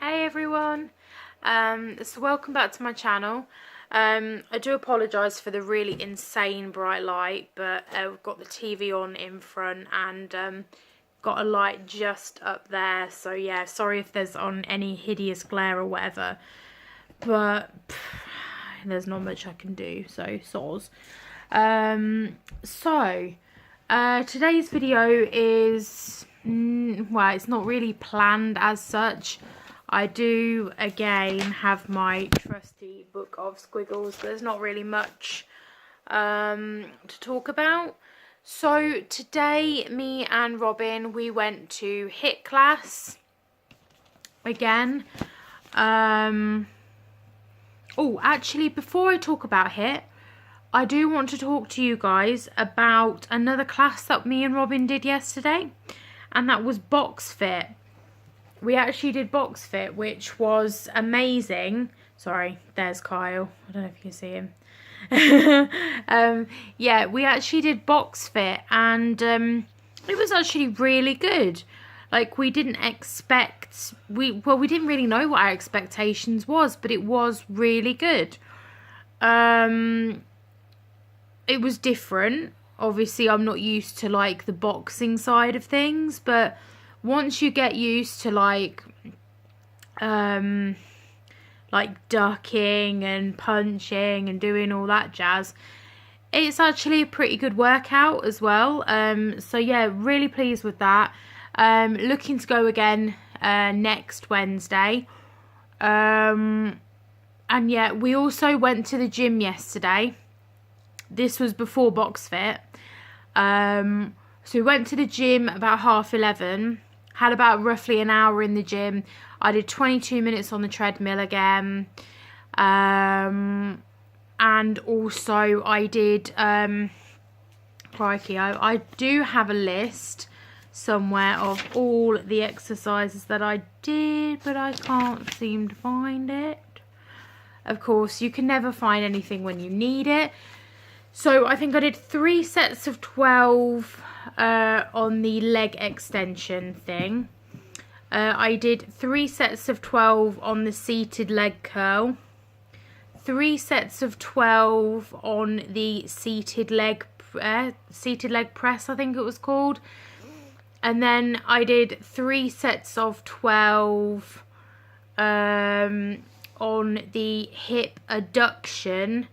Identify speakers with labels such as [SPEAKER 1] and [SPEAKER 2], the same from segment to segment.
[SPEAKER 1] Hey everyone, so welcome back to my channel. I do apologise for the really insane bright light, but we've got the TV on in front and got a light just up there, so yeah, sorry if there's on any hideous glare or whatever, but there's not much I can do, so soz. Today's video is, well, it's not really planned as such. I do again have my trusty book of squiggles, but there's not really much to talk about. So today me and Robin, we went to HIIT class again. Oh, actually, before I talk about HIIT, I do want to talk to you guys about another class that me and Robin did yesterday, and that was box fit. We actually did box fit, which was amazing. Sorry, there's Kyle. I don't know if you can see him. Yeah, we actually did box fit, and it was actually really good. Like, we didn't expect, we didn't really know what our expectations was, but it was really good. It was different. Obviously, I'm not used to like the boxing side of things, but once you get used to like ducking and punching and doing all that jazz, it's actually a pretty good workout as well. So yeah, really pleased with that. Looking to go again next Wednesday. And yeah, we also went to the gym yesterday. This was before box fit. So we went to the gym about 11:30. Had about roughly an hour in the gym. I did 22 minutes on the treadmill again. And also I did, crikey, I do have a list somewhere of all the exercises that I did, but I can't seem to find it. Of course, you can never find anything when you need it. So I think I did 3 sets of 12 on the leg extension thing. I did 3 sets of 12 on the seated leg curl. 3 sets of 12 on the seated leg press, I think it was called. And then I did 3 sets of 12 on the hip adduction,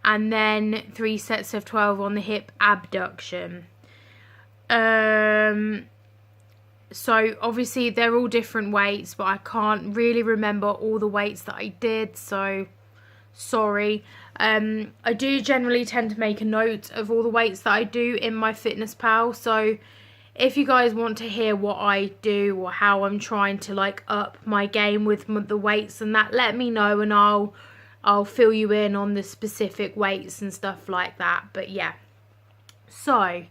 [SPEAKER 1] and then 3 sets of 12 on the hip abduction. So obviously they're all different weights, but I can't really remember all the weights that I did, so sorry. I do generally tend to make a note of all the weights that I do in my MyFitnessPal, so if you guys want to hear what I do or how I'm trying to like up my game with the weights and that, let me know and I'll fill you in on the specific weights and stuff like that. But yeah, so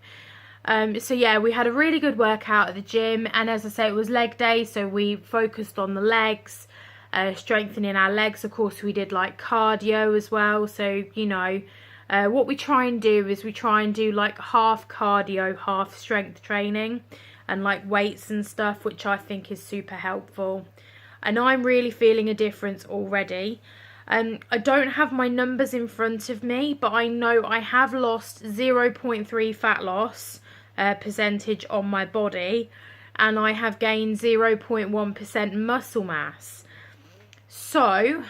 [SPEAKER 1] yeah, we had a really good workout at the gym, and as I say, it was leg day, so we focused on the legs, strengthening our legs. Of course, we did like cardio as well, so you know, what we try and do is we try and do like half cardio, half strength training, and like weights and stuff, which I think is super helpful, and I'm really feeling a difference already. I don't have my numbers in front of me, but I know I have lost 0.3 fat loss percentage on my body, and I have gained 0.1% muscle mass. So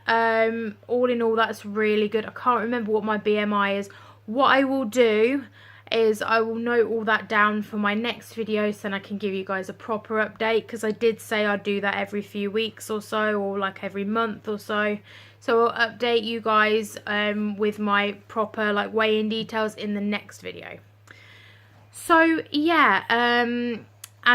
[SPEAKER 1] all in all, that's really good. I can't remember what my BMI is. What I will do is I will note all that down for my next video, so then I can give you guys a proper update, because I did say I'd do that every few weeks or so, or like every month or so. So I'll update you guys with my proper like weigh-in details in the next video. So yeah, and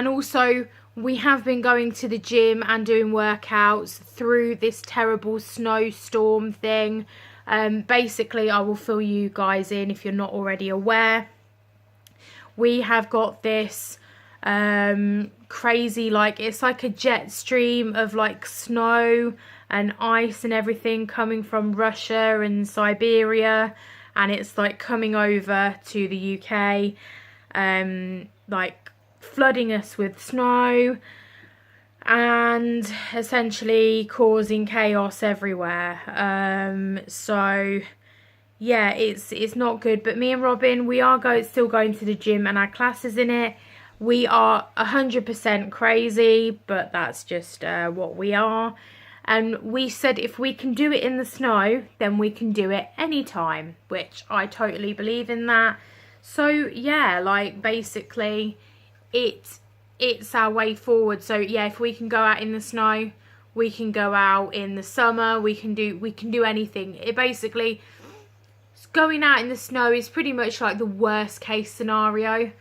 [SPEAKER 1] also we have been going to the gym and doing workouts through this terrible snowstorm thing. Basically, I will fill you guys in if you're not already aware. We have got this crazy, like, it's like a jet stream of like snow and ice and everything coming from Russia and Siberia, and it's like coming over to the UK, like flooding us with snow. and essentially causing chaos everywhere. So yeah, it's not good. But me and Robin, we are still going to the gym, and our class is in it. We are 100% crazy, but that's just what we are. And we said if we can do it in the snow, then we can do it anytime, which I totally believe in that. So yeah, like basically it's our way forward. So yeah, if we can go out in the snow, we can go out in the summer, we can do anything. It basically, going out in the snow is pretty much like the worst case scenario.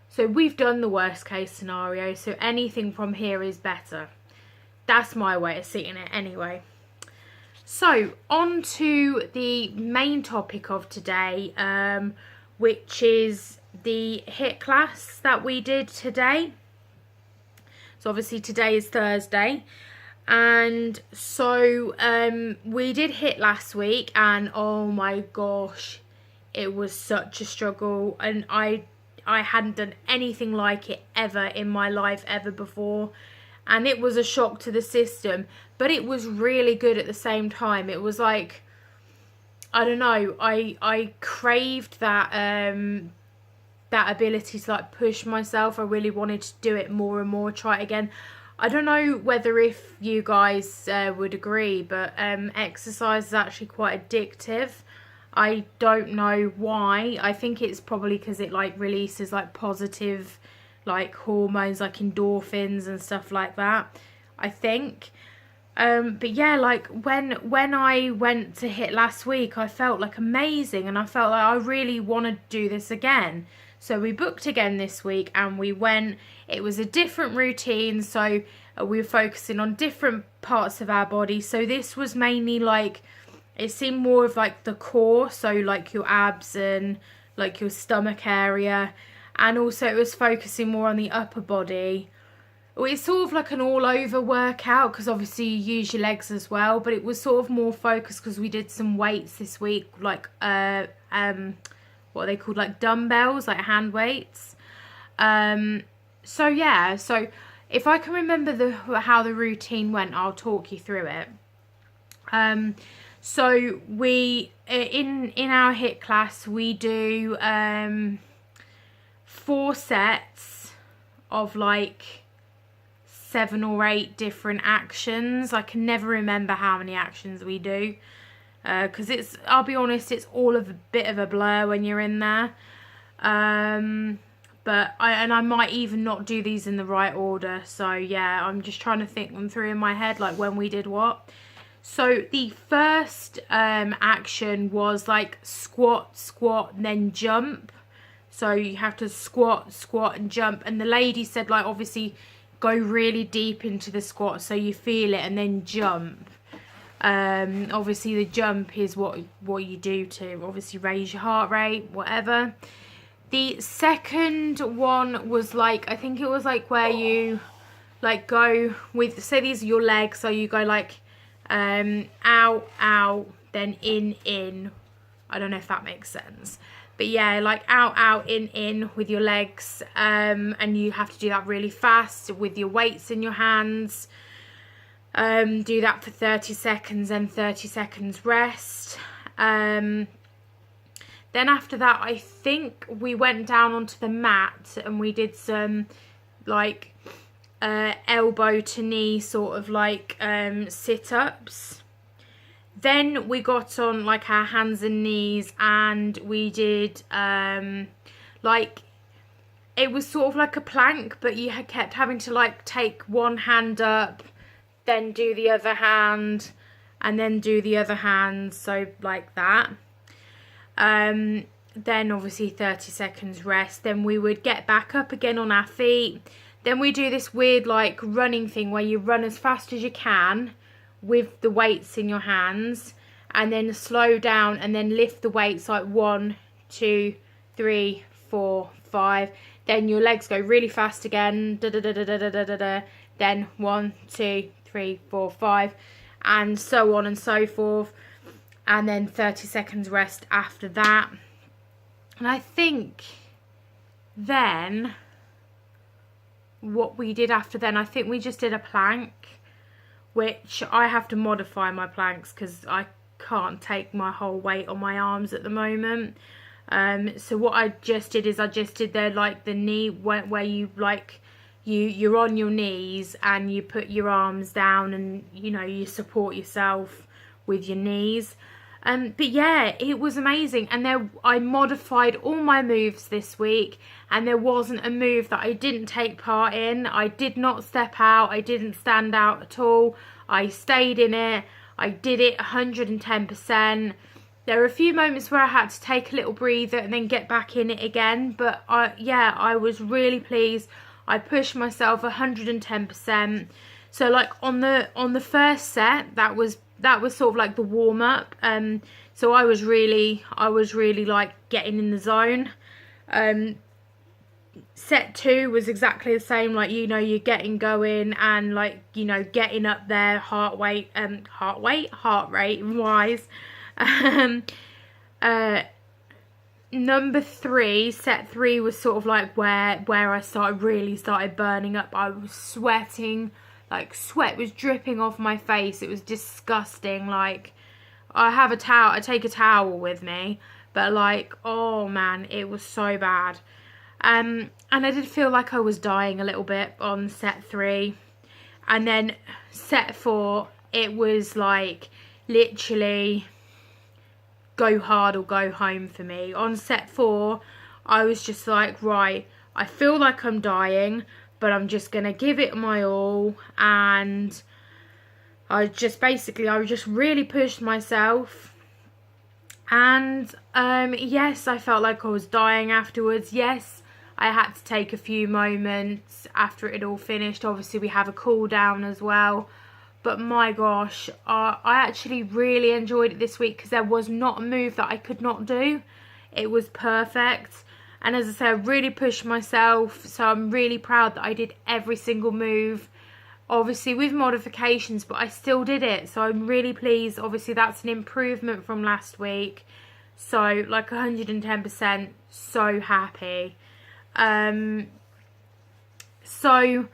[SPEAKER 1] So we've done the worst case scenario, so anything from here is better. That's my way of seeing it anyway. So on to the main topic of today, which is the HIIT class that we did today. So obviously today is Thursday, and so we did HIIT last week, and oh my gosh, it was such a struggle, and I hadn't done anything like it ever in my life ever before, and it was a shock to the system, but it was really good at the same time. It was like, I don't know, I craved that that ability to like push myself. I really wanted to do it more and more, try it again. I don't know whether if you guys would agree, but exercise is actually quite addictive. I don't know why. I think it's probably because it like releases like positive like hormones like endorphins and stuff like that, I think. But yeah, like when I went to HIIT last week, I felt like amazing, and I felt like I really want to do this again. So we booked again this week and we went. It was a different routine, so we were focusing on different parts of our body. So this was mainly like, it seemed more of like the core, so like your abs and like your stomach area, and also it was focusing more on the upper body. It's sort of like an all-over workout because obviously you use your legs as well, but it was sort of more focused because we did some weights this week, like what are they called, like dumbbells, like hand weights. So yeah, so if I can remember how the routine went, I'll talk you through it. So we in our HIIT class we do 4 sets of like 7 or 8 different actions. I can never remember how many actions we do because I'll be honest, it's all of a bit of a blur when you're in there. But I might even not do these in the right order. So yeah, I'm just trying to think them through in my head, like when we did what. So the first action was like squat, and then jump. So you have to squat, and jump. And the lady said like obviously go really deep into the squat so you feel it, and then jump. Obviously the jump is what you do to obviously raise your heart rate, whatever. The second one was like, I think it was like where you like go with, say these are your legs, so you go like out, then in. I don't know if that makes sense, but yeah, like out, in with your legs, and you have to do that really fast with your weights in your hands. Do that for 30 seconds and 30 seconds rest. Then after that, I think we went down onto the mat and we did some like elbow to knee sort of like sit-ups. Then we got on like our hands and knees and we did like, it was sort of like a plank, but you had kept having to like take one hand up, then do the other hand, and then do the other hand, so like that. Then obviously 30 seconds rest. Then we would get back up again on our feet. Then we do this weird like running thing where you run as fast as you can with the weights in your hands, and then slow down and then lift the weights like 1, 2, 3, 4, 5. Then your legs go really fast again. Da, da, da, da, da, da, da, da. Then 1, 2, 3, 4, 5, and so on and so forth. And then 30 seconds rest after that. And I think then what we did after then, I think we just did a plank, which I have to modify my planks because I can't take my whole weight on my arms at the moment. So what I just did is I just did the knee where you you're on your knees and you put your arms down and you support yourself with your knees. But yeah, it was amazing, and I modified all my moves this week, and there wasn't a move that I didn't take part in. I did not step out, I didn't stand out at all. I stayed in it, I did it 110%. There were a few moments where I had to take a little breather and then get back in it again, but I was really pleased. I pushed myself 110%. So like on the first set, that was sort of like the warm up. So I was really like getting in the zone. Set 2 was exactly the same, like you're getting going and like getting up there heart rate wise. Number 3, set 3 was sort of like where I really started burning up. I was sweating, like sweat was dripping off my face. It was disgusting. Like I take a towel with me, but like, oh man, it was so bad. And I did feel like I was dying a little bit on set 3. And then set 4, it was like literally go hard or go home for me. On set 4, I was just like, right, I feel like I'm dying, but I'm just going to give it my all. And I just really pushed myself. And yes, I felt like I was dying afterwards. Yes, I had to take a few moments after it had all finished. Obviously, we have a cool down as well. But my gosh, I actually really enjoyed it this week because there was not a move that I could not do. It was perfect. And as I say, I really pushed myself. So I'm really proud that I did every single move. Obviously with modifications, but I still did it. So I'm really pleased. Obviously that's an improvement from last week. So like 110%, so happy. So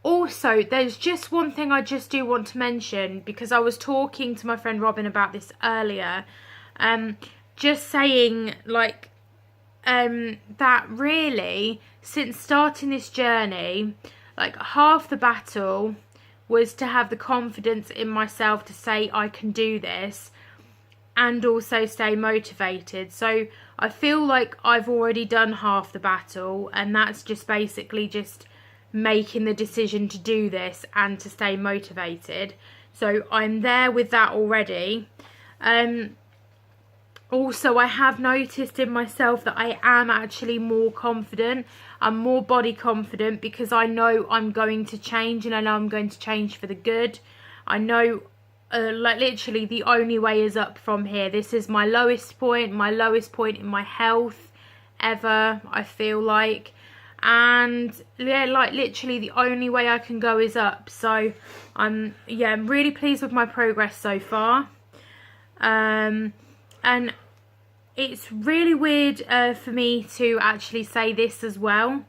[SPEAKER 1] also, there's just one thing I just do want to mention, because I was talking to my friend Robin about this earlier. Just saying, like, that really, since starting this journey, like, half the battle was to have the confidence in myself to say I can do this, and also stay motivated. So I feel like I've already done half the battle, and that's just basically just making the decision to do this and to stay motivated. So I'm there with that already. Also, I have noticed in myself that I am actually more confident. I'm more body confident because I know I'm going to change, and I know I'm going to change for the good. I know like literally the only way is up from here. This is my lowest point in my health ever, I feel like. And yeah, like literally the only way I can go is up. So I'm really pleased with my progress so far. And it's really weird for me to actually say this as well.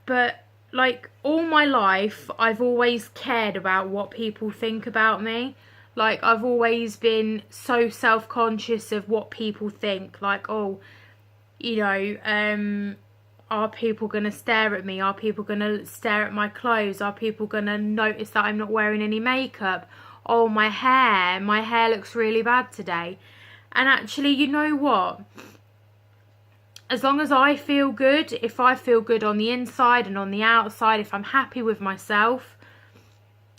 [SPEAKER 1] But like all my life, I've always cared about what people think about me. Like I've always been so self-conscious of what people think. Like, oh, are people going to stare at me? Are people going to stare at my clothes? Are people going to notice that I'm not wearing any makeup? Oh, my hair looks really bad today. And actually, you know what? As long as I feel good, if I feel good on the inside and on the outside, if I'm happy with myself,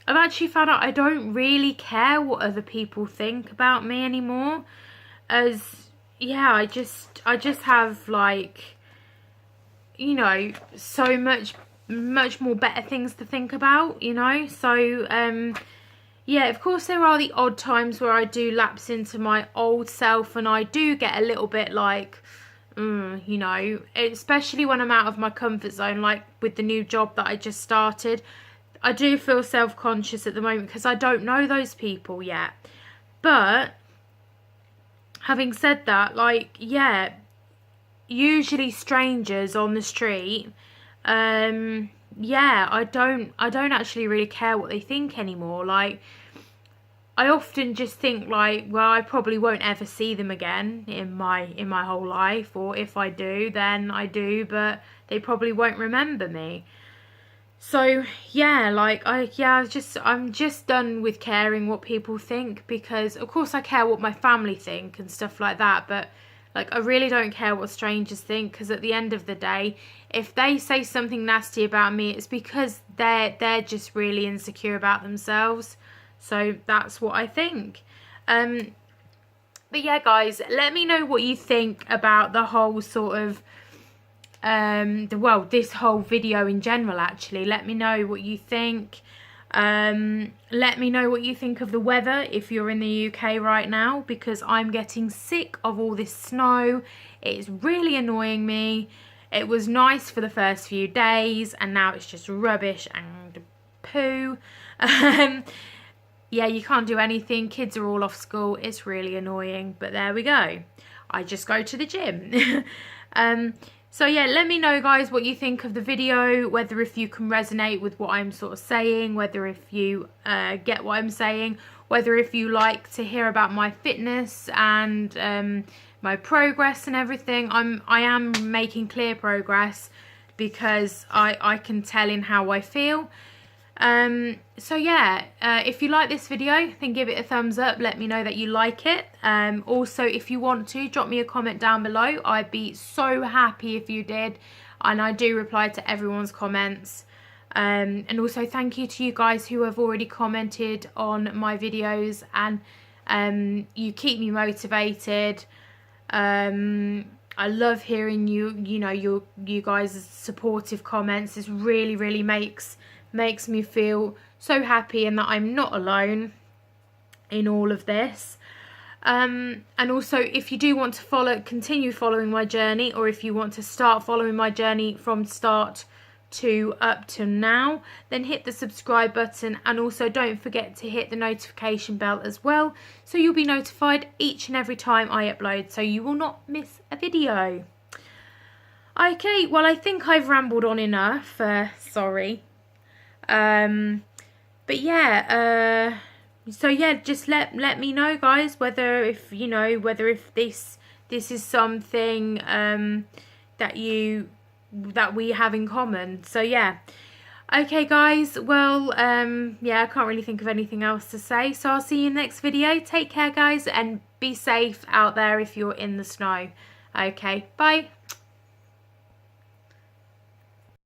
[SPEAKER 1] I've actually found out I don't really care what other people think about me anymore. As yeah, I just have like, so much more better things to think about, so yeah, of course there are the odd times where I do lapse into my old self, and I do get a little bit like, especially when I'm out of my comfort zone, like with the new job that I just started. I do feel self-conscious at the moment because I don't know those people yet. But having said that, like, yeah, usually strangers on the street, yeah, I don't actually really care what they think anymore. Like, I often just think like, well, I probably won't ever see them again in my whole life, or if I do, then I do, but they probably won't remember me. So yeah, like I'm just done with caring what people think, because of course I care what my family think and stuff like that, but like I really don't care what strangers think, because at the end of the day, if they say something nasty about me, it's because they're just really insecure about themselves. So that's what I think. But yeah, guys, let me know what you think about the whole sort of this whole video in general. Actually, let me know what you think. Let me know what you think of the weather if you're in the UK right now, because I'm getting sick of all this snow. It's really annoying me. It was nice for the first few days, and now it's just rubbish and poo. Yeah, you can't do anything. Kids are all off school. It's really annoying, but there we go. I just go to the gym. So yeah, let me know, guys, what you think of the video, whether if you can resonate with what I'm sort of saying, whether if you get what I'm saying, whether if you like to hear about my fitness and my progress and everything. I am making clear progress, because I can tell in how I feel. So yeah, if you like this video, then give it a thumbs up. Let me know that you like it. Also, if you want to, drop me a comment down below. I'd be so happy if you did, and I do reply to everyone's comments. And also thank you to you guys who have already commented on my videos, and you keep me motivated. I love hearing you guys' supportive comments. This really makes me feel so happy, and that I'm not alone in all of this. And also, if you do want to continue following my journey, or if you want to start following my journey from start to up to now, then hit the subscribe button, and also don't forget to hit the notification bell as well, so you'll be notified each and every time I upload, so you will not miss a video. Okay, well, I think I've rambled on enough. Sorry. But yeah, so yeah, just let me know, guys, whether if this is something that we have in common. So yeah. Okay, guys, well, yeah, I can't really think of anything else to say, so I'll see you in the next video. Take care, guys, and be safe out there if you're in the snow. Okay, bye.